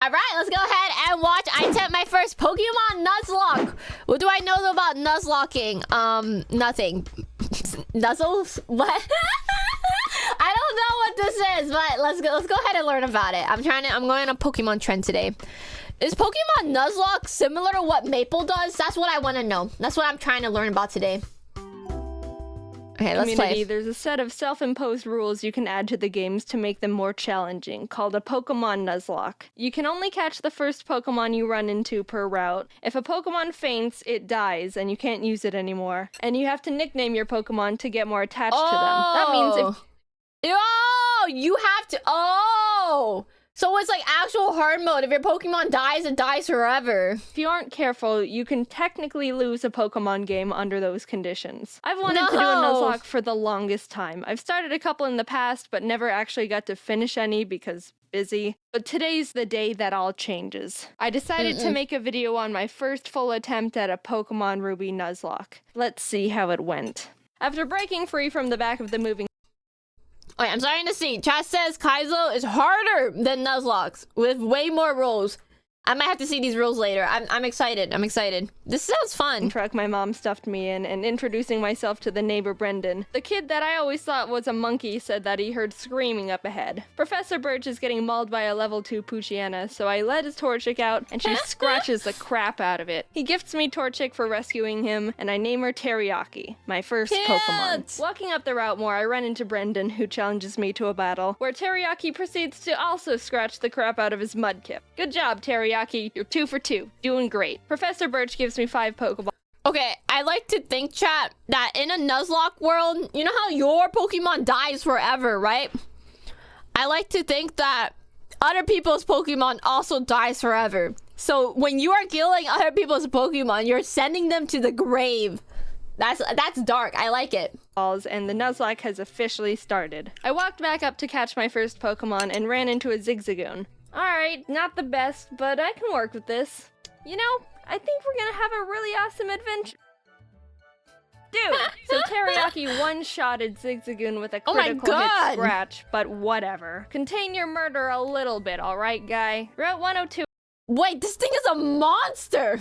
Alright, let's go ahead and watch. I attempt my first Pokemon Nuzlocke. What do I know about Nuzlocking? Nothing. Nuzzles? What? I don't know what this is, but let's go ahead and learn about it. I'm going on a Pokemon trend today. Is Pokemon Nuzlocke similar to what Maple does? That's what I want to know. That's what I'm trying to learn about today. Okay, let's play. There's a set of self-imposed rules you can add to the games to make them more challenging, called a Pokemon Nuzlocke. You can only catch the first Pokemon you run into per route. If a Pokemon faints, it dies, and you can't use it anymore. And you have to nickname your Pokemon to get more attached to them. That means if... Oh, you have to... Oh! So it's like actual hard mode. If your Pokemon dies, it dies forever. If you aren't careful, you can technically lose a Pokemon game under those conditions. I've wanted to do a Nuzlocke for the longest time. I've started a couple in the past, but never actually got to finish any because busy. But today's the day that all changes. I decided to make a video on my first full attempt at a Pokemon Ruby Nuzlocke. Let's see how it went. After breaking free from the back of the moving... Alright, I'm starting to see. Chat says Kaizo is harder than Nuzlocke with way more rules. I might have to see these rules later. I'm excited. I'm excited. This sounds fun. Truck my mom stuffed me in and introducing myself to the neighbor Brendan. The kid that I always thought was a monkey said that he heard screaming up ahead. Professor Birch is getting mauled by a level 2 Poochyena, so I let his Torchic out and she scratches the crap out of it. He gifts me Torchic for rescuing him and I name her Teriyaki, my first Pokemon. Walking up the route more, I run into Brendan, who challenges me to a battle, where Teriyaki proceeds to also scratch the crap out of his Mudkip. Good job, Teriyaki. You're 2 for 2. Doing great. Professor Birch gives me 5 Pokeballs. Okay, I like to think, chat, that in a Nuzlocke world, you know how your Pokemon dies forever, right? I like to think that other people's Pokemon also dies forever. So when you are killing other people's Pokemon, you're sending them to the grave. That's dark. I like it. And the Nuzlocke has officially started. I walked back up to catch my first Pokemon and ran into a Zigzagoon. Alright, not the best, but I can work with this. You know, I think we're gonna have a really awesome adventure. Dude! So Teriyaki one-shotted Zigzagoon with a critical hit scratch, but whatever. Contain your murder a little bit, alright, guy? Route 102 Wait, this thing is a monster!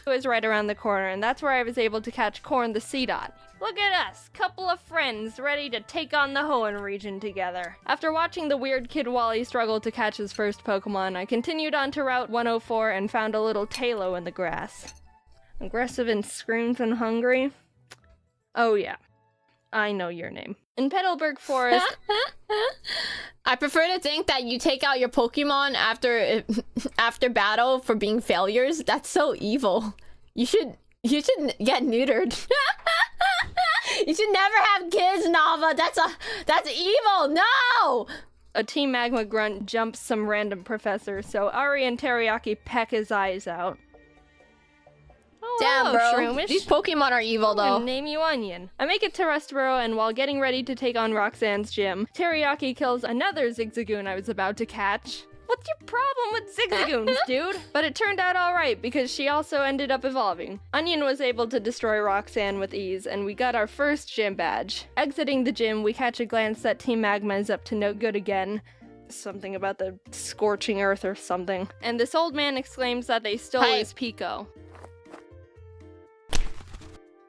is right around the corner, and that's where I was able to catch Corn the Seedot. Look at us, couple of friends ready to take on the Hoenn region together. After watching the weird kid Wally struggle to catch his first Pokemon, I continued on to Route 104 and found a little Talo in the grass. Aggressive and screams and hungry? Oh yeah, I know your name. In Petalburg Forest... I prefer to think that you take out your Pokemon after battle for being failures. That's so evil. You should get neutered. You should never have kids, Nava. That's evil. No. A Team Magma grunt jumps some random professor, so Ari and Teriyaki peck his eyes out. Oh, damn, hello, bro. Shroomish. These Pokemon are evil, though. Name you Onion. I make it to Rustboro, and while getting ready to take on Roxanne's gym, Teriyaki kills another Zigzagoon I was about to catch. What's your problem with Zigzagoons, dude? But it turned out alright, because she also ended up evolving. Onion was able to destroy Roxanne with ease, and we got our first gym badge. Exiting the gym, we catch a glance that Team Magma is up to no good again. Something about the scorching earth or something. And this old man exclaims that they stole his Pico.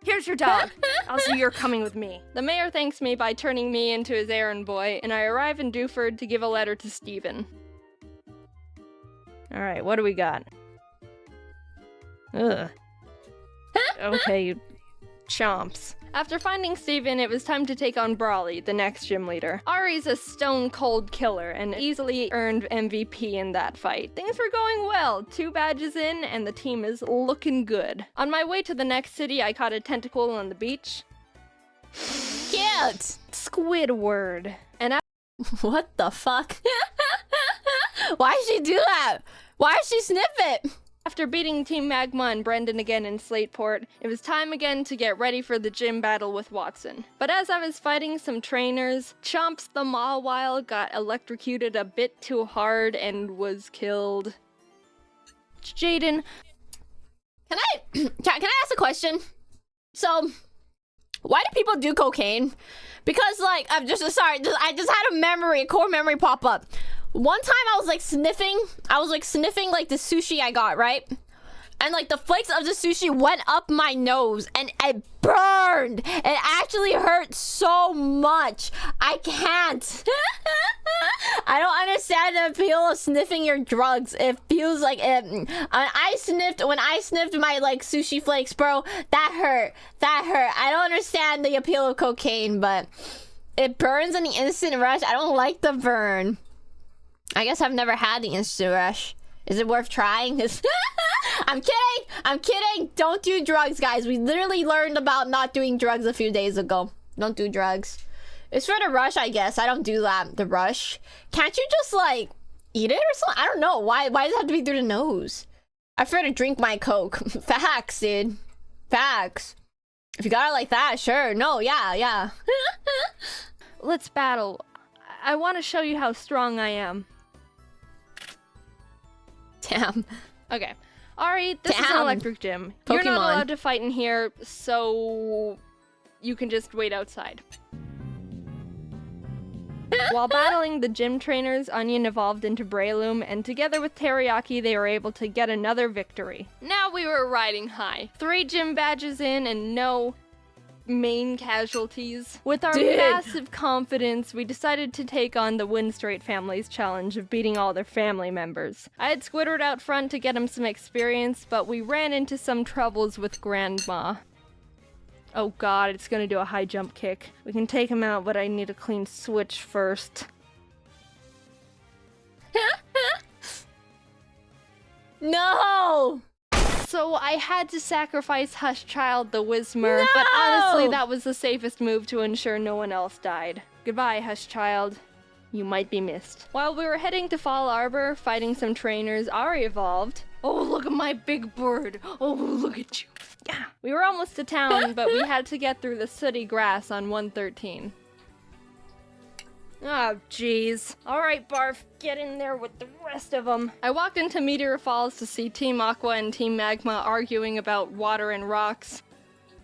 Here's your dog. Also, you're coming with me. The mayor thanks me by turning me into his errand boy, and I arrive in Dewford to give a letter to Stephen. Alright, what do we got? Ugh. Okay, you chomps. After finding Steven, it was time to take on Brawly, the next gym leader. Ari's a stone-cold killer and easily earned MVP in that fight. Things were going well, 2 badges in, and the team is looking good. On my way to the next city, I caught a tentacle on the beach. Cute! Squidward. And what the fuck? Why did she do that? Why did she sniff it? After beating Team Magma and Brendan again in Slateport, it was time again to get ready for the gym battle with Watson. But as I was fighting some trainers, Chomps the Mawile got electrocuted a bit too hard and was killed. Jaden, can I ask a question? So, why do people do cocaine? Because, like, I just had a core memory pop up. One time I was like sniffing like the sushi I got, right? And like the flakes of the sushi went up my nose and it burned. It actually hurt so much. I can't. I don't understand the appeal of sniffing your drugs. It feels like it. When I sniffed my like sushi flakes, bro, that hurt. I don't understand the appeal of cocaine, but it burns in the instant rush. I don't like the burn. I guess I've never had the instant rush. Is it worth trying? I'm kidding. Don't do drugs, guys. We literally learned about not doing drugs a few days ago. Don't do drugs. It's for the rush, I guess. I don't do that. The rush. Can't you just like eat it or something? I don't know. Why does it have to be through the nose? I prefer to drink my Coke. Facts, dude. Facts. If you got it like that, sure. No, yeah. Let's battle. I want to show you how strong I am. Damn. Okay. Ari, this is an electric gym. Pokemon. You're not allowed to fight in here, so you can just wait outside. While battling the gym trainers, Onion evolved into Breloom, and together with Teriyaki, they were able to get another victory. Now we were riding high. 3 gym badges in and no main casualties. With our massive confidence, we decided to take on the Windstraight family's challenge of beating all their family members. I had Squidward out front to get him some experience, but we ran into some troubles with Grandma. Oh god, it's gonna do a high jump kick. We can take him out, but I need a clean switch first. No! So I had to sacrifice Hushchild the Whismer, but honestly that was the safest move to ensure no one else died. Goodbye, Hushchild. You might be missed. While we were heading to Fall Arbor, fighting some trainers, Ari evolved. Oh, look at my big bird. Oh, look at you. Yeah. We were almost to town, but we had to get through the sooty grass on 113. Oh, jeez. Alright, Barf, get in there with the rest of them. I walked into Meteor Falls to see Team Aqua and Team Magma arguing about water and rocks.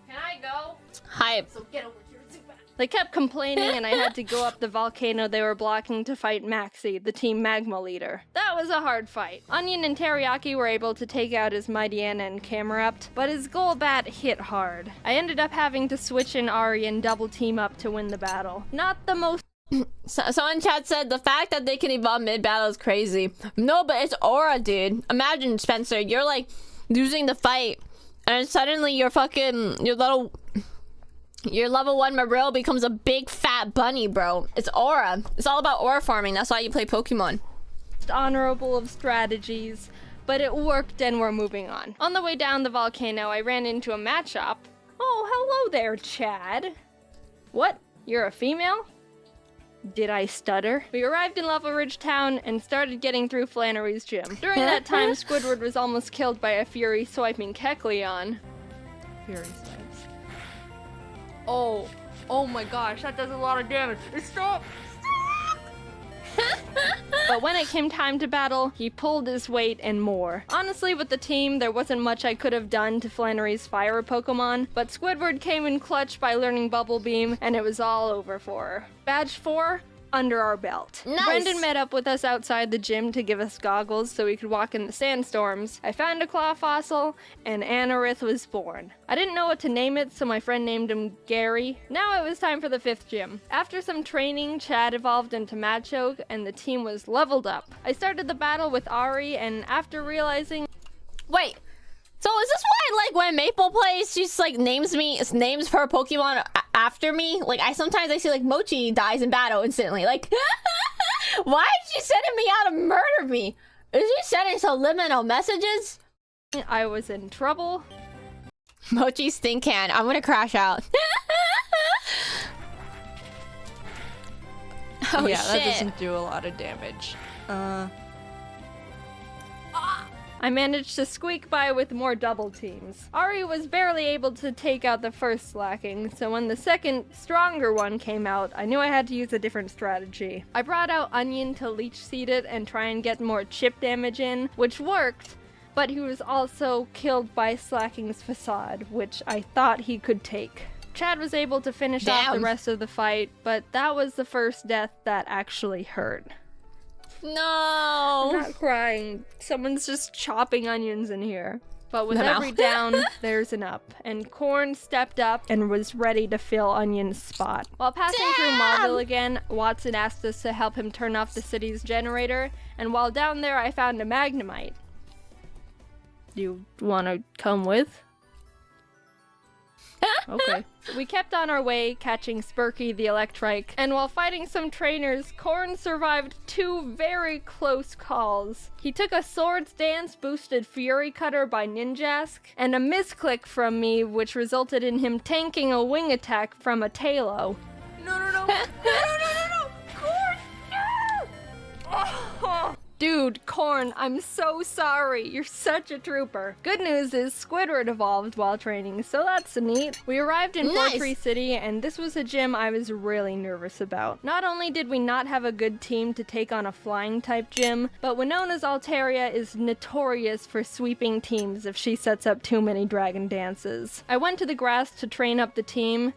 Can I go? Hype. So get over here, Zubat. They kept complaining and I had to go up the volcano they were blocking to fight Maxi, the Team Magma leader. That was a hard fight. Onion and Teriyaki were able to take out his Mightyena and Camerupt, but his Golbat hit hard. I ended up having to switch in Ari and double team up to win the battle. Not the most Someone in chat said the fact that they can evolve mid-battle is crazy. No, but it's aura, dude. Imagine, Spencer, you're like losing the fight and suddenly your level 1 Marill becomes a big fat bunny, bro. It's aura. It's all about aura farming. That's why you play Pokemon. Honorable of strategies, but it worked and we're moving on. On the way down the volcano, I ran into a mat shop. Oh, hello there, Chad. What? You're a female? Did I stutter? We arrived in Level Ridge Town and started getting through Flannery's gym. During that time, Squidward was almost killed by a Fury swiping Kecleon. Fury swipes. Oh my gosh, that does a lot of damage. Stop! But when it came time to battle, he pulled his weight and more. Honestly, with the team, there wasn't much I could have done to Flannery's fire Pokemon, but Squidward came in clutch by learning Bubble Beam, and it was all over for her. Badge 4, under our belt. Nice. Brendan met up with us outside the gym to give us goggles so we could walk in the sandstorms. I found a claw fossil, and Anorith was born. I didn't know what to name it, so my friend named him Gary. Now it was time for the 5th gym. After some training, Chad evolved into Machoke, and the team was leveled up. I started the battle with Ari, and after realizing... Wait. So is this why, like, when Maple plays, she's like names her Pokemon after me? Like, sometimes I see like Mochi dies in battle instantly. Like, why is she sending me out to murder me? Is she sending subliminal messages? I was in trouble. Mochi stink can. I'm gonna crash out. Oh yeah, shit. that doesn't do a lot of damage. I managed to squeak by with more double teams. Ari was barely able to take out the first slacking, so when the second, stronger one came out, I knew I had to use a different strategy. I brought out Onion to leech seed it and try and get more chip damage in, which worked, but he was also killed by Slacking's Facade, which I thought he could take. Chad was able to finish off the rest of the fight, but that was the first death that actually hurt. No. I'm not crying. Someone's just chopping onions in here. But with I'm every out. down, there's an up. And Corn stepped up and was ready to fill Onion's spot. While passing through Mauville again, Watson asked us to help him turn off the city's generator. And while down there, I found a Magnemite. Do you want to come with? Okay. We kept on our way, catching Spurky the Electrike, and while fighting some trainers, Corn survived 2 very close calls. He took a Swords Dance boosted Fury Cutter by Ninjask, and a misclick from me, which resulted in him tanking a wing attack from a Talo. No. Corn, no! Oh. Dude, Corn, I'm so sorry. You're such a trooper. Good news is Squidward evolved while training, so that's neat. We arrived in Nice. Fortree City, and this was a gym I was really nervous about. Not only did we not have a good team to take on a flying-type gym, but Winona's Altaria is notorious for sweeping teams if she sets up too many dragon dances. I went to the grass to train up the team,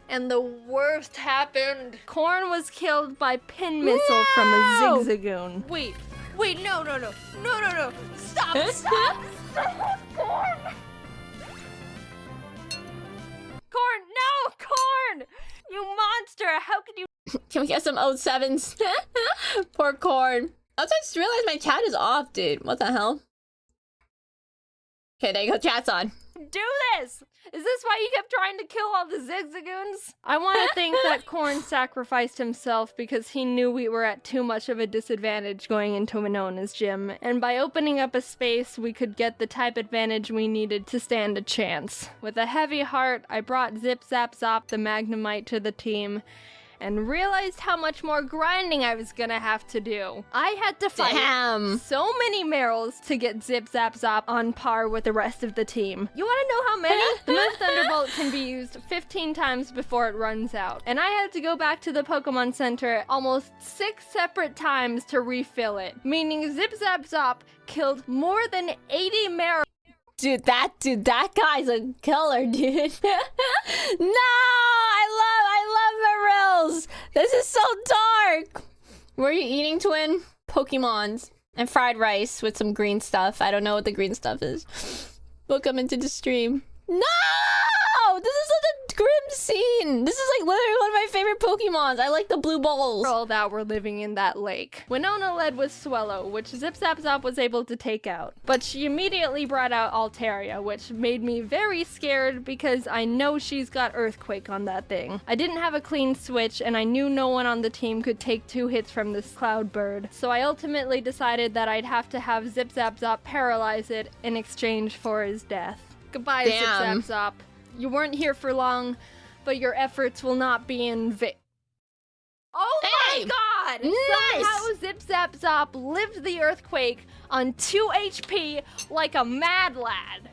and the worst happened. Corn was killed by pin missile from a No! Zigzagoon. Wait, no. Stop. Corn, no! Corn! You monster! How could you— Can we get some 07s? Poor Corn. I just realized my chat is off, dude. What the hell? Okay, there you go. Chat's on. do this? Is this why you kept trying to kill all the Zigzagoons? I want to think that Corn sacrificed himself because he knew we were at too much of a disadvantage going into Winona's gym, and by opening up a space, we could get the type advantage we needed to stand a chance. With a heavy heart, I brought Zip Zap Zop the Magnemite to the team, and realized how much more grinding I was gonna have to do. I had to fight so many Merrills to get Zip Zap Zop on par with the rest of the team. You wanna know how many? The Moon Thunderbolt can be used 15 times before it runs out, and I had to go back to the Pokemon Center almost 6 separate times to refill it, meaning Zip Zap Zop killed more than 80 Merrills. Dude, that guy's a killer, dude. No, I love Marills. This is so dark. Were you eating, twin? Pokemons and fried rice with some green stuff. I don't know what the green stuff is. Welcome into the stream. No, this is such a grim scene. This is like literally one of my favorite Pokemons. I like the blue balls. All that were living in that lake. Winona led with Swellow, which Zip Zap Zop was able to take out. But she immediately brought out Altaria, which made me very scared because I know she's got Earthquake on that thing. I didn't have a clean switch, and I knew no one on the team could take 2 hits from this Cloud Bird. So I ultimately decided that I'd have to have Zip Zap Zop paralyze it in exchange for his death. Goodbye, Damn. Zip Zap Zop. You weren't here for long, but your efforts will not be in vain. Oh Hey! my god! Nice! Somehow Zip Zap Zop lived the earthquake on 2 HP like a mad lad.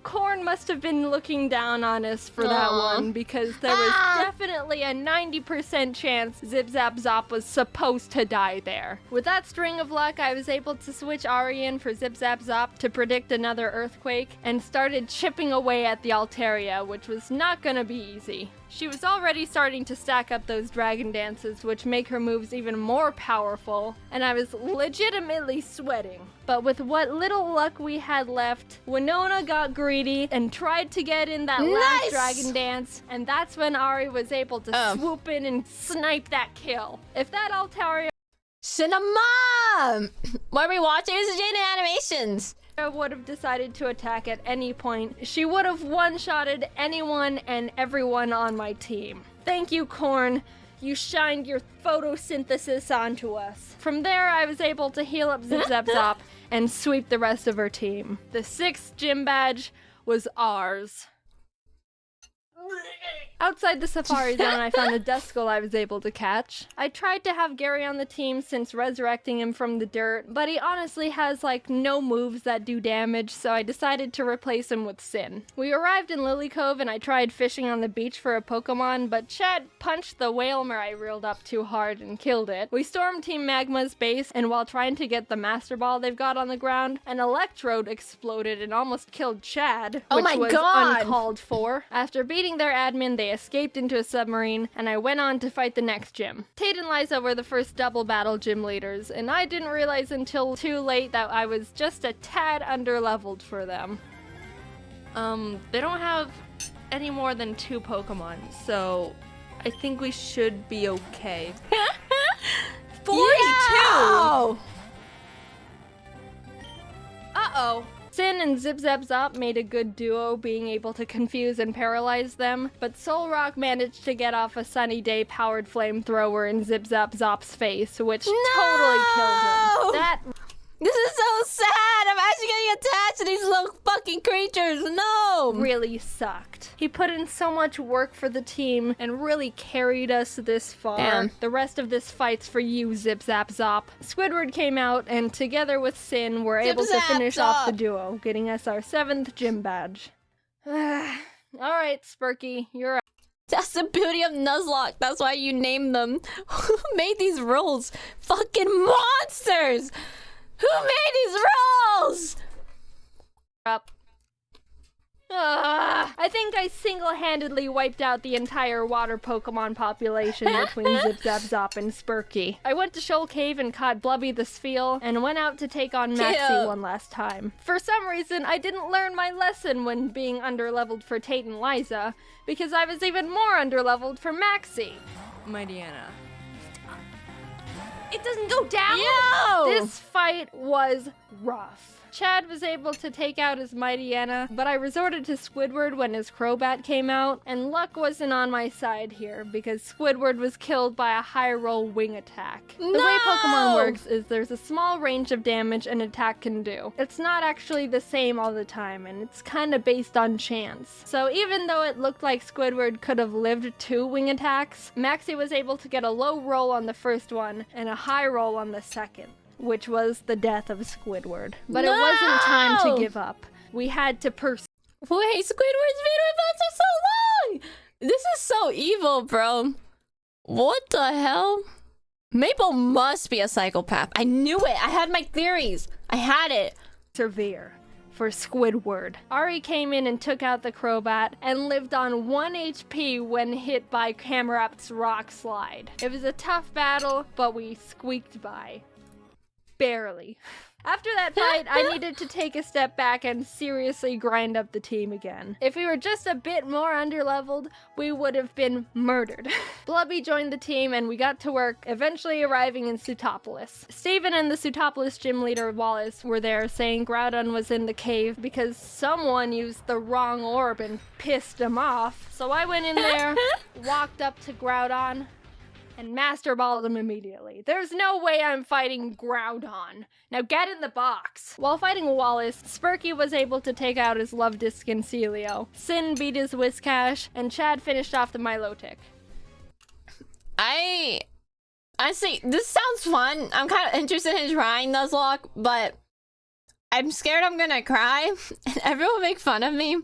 Corn must have been looking down on us for that Aw. one, because there was definitely a 90% chance Zip Zap Zop was supposed to die there. With that string of luck, I was able to switch Ari in for Zip Zap Zop to predict another earthquake, and started chipping away at the Altaria, which was not gonna be easy. She was already starting to stack up those dragon dances, which make her moves even more powerful, and I was legitimately sweating. But with what little luck we had left, Winona got greedy and tried to get in that last Nice! dragon dance, and that's when Ari was able to swoop in and snipe that kill. If that Altaria Cinema! What are we watching? This is Jaden Animations. would have decided to attack at any point, she would have one-shotted anyone and everyone on my team. Thank you, Corn. You shined your photosynthesis onto us. From there, I was able to heal up Zip Zap Zop and sweep the rest of her team. The 6th gym badge was ours. Outside the Safari Zone, I found a Duskull I was able to catch. I tried to have Gary on the team since resurrecting him from the dirt, but he honestly has like no moves that do damage, so I decided to replace him with Sin. We arrived in Lily Cove and I tried fishing on the beach for a Pokemon, but Chad punched the Whalmer I reeled up too hard and killed it. We stormed Team Magma's base, and while trying to get the Master Ball they've got on the ground, an Electrode exploded and almost killed Chad, Oh which my was God. uncalled for. After beating their admin, they they escaped into a submarine, and I went on to fight the next gym. Tate and Liza were the first double battle gym leaders, and I didn't realize until too late that I was just a tad underleveled for them. They don't have any more than 2 Pokemon, so I think we should be okay. 42! Yo! Uh-oh. Sin and Zip Zap Zop made a good duo, being able to confuse and paralyze them, but Solrock managed to get off a Sunny Day powered flamethrower in Zip Zap Zop's face, which totally killed him. That This is so sad! I'm actually getting attached to these little fucking creatures! No! really sucked. He put in so much work for the team and really carried us this far. Damn. The rest of this fight's for you, Zip Zap Zop. Squidward came out, and together with Sin, were able to Zap finish off the Zop. duo, getting us our 7th gym badge. Alright, Spurky, you're up. That's the beauty of Nuzlocke. That's why you name them. Who made these rules? Fucking monsters! Who made these rules? Up. I think I single-handedly wiped out the entire water Pokemon population between Zip Zap Zop and Spurky. I went to Shoal Cave and caught Blubby the Spheal, and went out to take on Maxi Cute. one last time. For some reason, I didn't learn my lesson when being underleveled for Tate and Liza, because I was even more underleveled for Maxi. Mightyena. It doesn't go down! Yo! This fight was rough. Chad was able to take out his Mightyena, but I resorted to Squidward when his Crobat came out, and luck wasn't on my side here, because Squidward was killed by a high roll wing attack. The way Pokemon works is there's a small range of damage an attack can do. It's not actually the same all the time, and it's kinda based on chance. So even though it looked like Squidward could have lived 2 wing attacks, Maxi was able to get a low roll on the first one, and a high roll on the second, which was the death of Squidward. But it wasn't time to give up. We had to pursue. Wait, Squidward's been with us for so long! This is so evil, bro. What the hell? Maple must be a psychopath. I knew it. I had my theories. I had it. Persevere for Squidward. Ari came in and took out the Crobat and lived on 1 HP when hit by Camerap's Rock Slide. It was a tough battle, but we squeaked by. Barely. After that fight, I needed to take a step back and seriously grind up the team again. If we were just a bit more underleveled, we would have been murdered. Blubby joined the team and we got to work, eventually arriving in Sutopolis. Steven and the Sutopolis gym leader Wallace were there saying Groudon was in the cave because someone used the wrong orb and pissed him off. So I went in there, walked up to Groudon, and Master Balled him immediately. There's no way I'm fighting Groudon. Now get in the box. While fighting Wallace, Spurky was able to take out his Luvdisc and Celio. Sin beat his Whiscash, and Chad finished off the Milotic. I see. This sounds fun. I'm kind of interested in trying Nuzlocke, but I'm scared I'm gonna cry, and everyone will make fun of me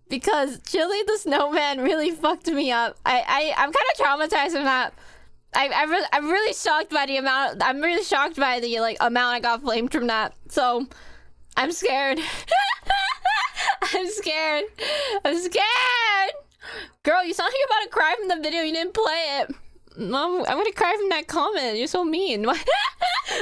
because Chili the Snowman really fucked me up. I'm kind of traumatized from that. I'm really shocked by the amount. I'm really shocked by the amount I got flamed from that. So I'm scared. I'm scared. I'm scared. Girl, you sound like you're about to cry from the video. You didn't play it. Mom, I'm gonna cry from that comment. You're so mean. Why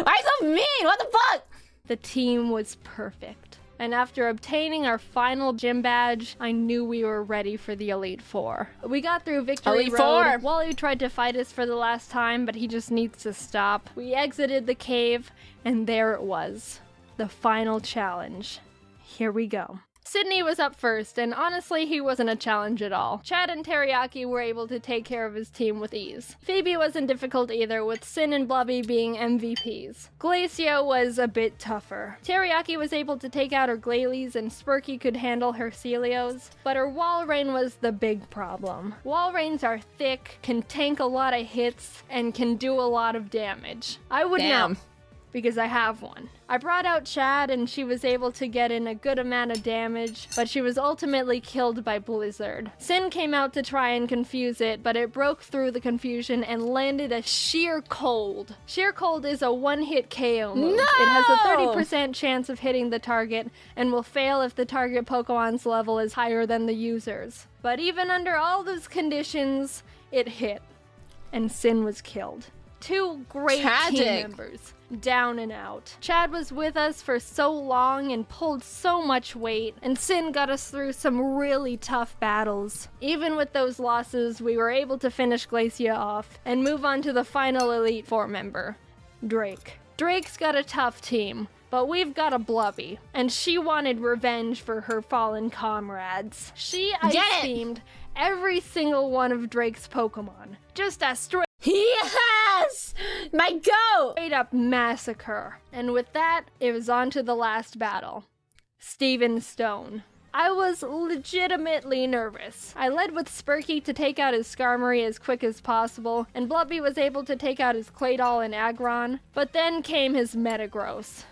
are you so mean? What the fuck? The team was perfect. And after obtaining our final gym badge, I knew we were ready for the Elite Four. We got through Victory Elite Road. Four. Wally tried to fight us for the last time, but he just needs to stop. We exited the cave, and there it was. The final challenge. Here we go. Sydney was up first, and honestly, he wasn't a challenge at all. Chad and Teriyaki were able to take care of his team with ease. Phoebe wasn't difficult either, with Sin and Blubby being MVPs. Glacio was a bit tougher. Teriyaki was able to take out her Glalie, and Spurky could handle her Celios, but her Walrein was the big problem. Walreins are thick, can tank a lot of hits, and can do a lot of damage. I would know. because I have one. I brought out Chad and she was able to get in a good amount of damage, but she was ultimately killed by Blizzard. Sin came out to try and confuse it, but it broke through the confusion and landed a Sheer Cold. Sheer Cold is a one-hit KO move. No! It has a 30% chance of hitting the target and will fail if the target Pokemon's level is higher than the user's. But even under all those conditions, it hit, and Sin was killed. Two great team members, down and out. Chad was with us for so long and pulled so much weight, and Sin got us through some really tough battles. Even with those losses, we were able to finish Glacia off and move on to the final Elite Four member, Drake. Drake's got a tough team, but we've got a Blubby, and she wanted revenge for her fallen comrades. She ice-beamed every single one of Drake's Pokemon. Just a Yes! My goat! straight up massacre. And with that, it was on to the last battle. Steven Stone. I was legitimately nervous. I led with Spurky to take out his Skarmory as quick as possible, and Blubby was able to take out his Claydol and Aggron, but then came his Metagross.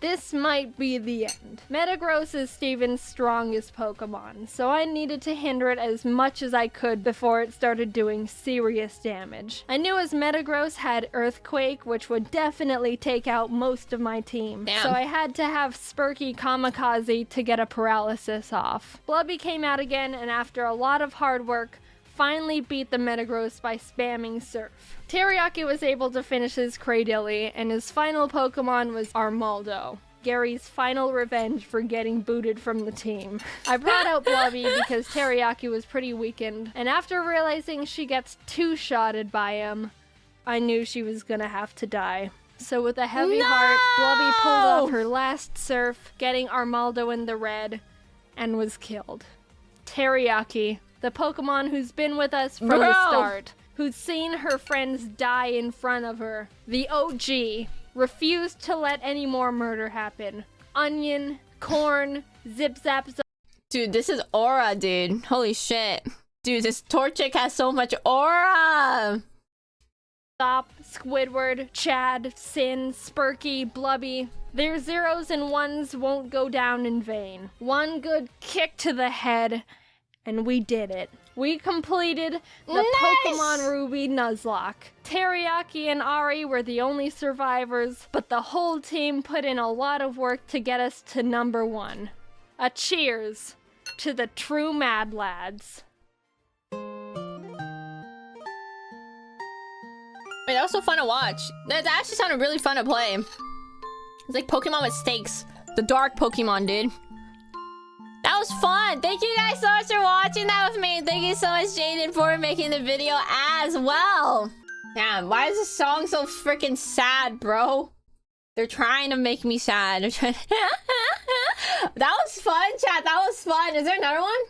This might be the end. Metagross is Steven's strongest Pokemon, so I needed to hinder it as much as I could before it started doing serious damage. I knew his Metagross had Earthquake, which would definitely take out most of my team. Damn. So I had to have Spurky Kamikaze to get a paralysis off. Blubby came out again, and after a lot of hard work, finally beat the Metagross by spamming Surf. Teriyaki was able to finish his Cradily, and his final Pokemon was Armaldo, Gary's final revenge for getting booted from the team. I brought out Blubby because Teriyaki was pretty weakened, and after realizing she gets two-shotted by him, I knew she was gonna have to die. So with a heavy heart, Blubby pulled off her last Surf, getting Armaldo in the red, and was killed. Teriyaki, the Pokemon who's been with us from the start, who's seen her friends die in front of her, the OG, refused to let any more murder happen. Onion, corn, zip zap zap. Dude, this is aura, dude. Holy shit. Dude, this Torchic has so much aura! Stop, Squidward, Chad, Sin, Spurky, Blubby. Their zeros and ones won't go down in vain. One good kick to the head, and we did it. We completed the Pokemon Ruby Nuzlocke. Teriyaki and Ari were the only survivors, but the whole team put in a lot of work to get us to number 1. A cheers to the true Mad Lads. Wait, that was so fun to watch. That actually sounded really fun to play. It's like Pokemon with stakes. The dark Pokemon, dude. That was fun. Thank you guys so much for watching that with me. Thank you so much, Jaden, for making the video as well. Damn, why is this song so freaking sad, bro? They're trying to make me sad. That was fun, chat. That was fun. Is there another one?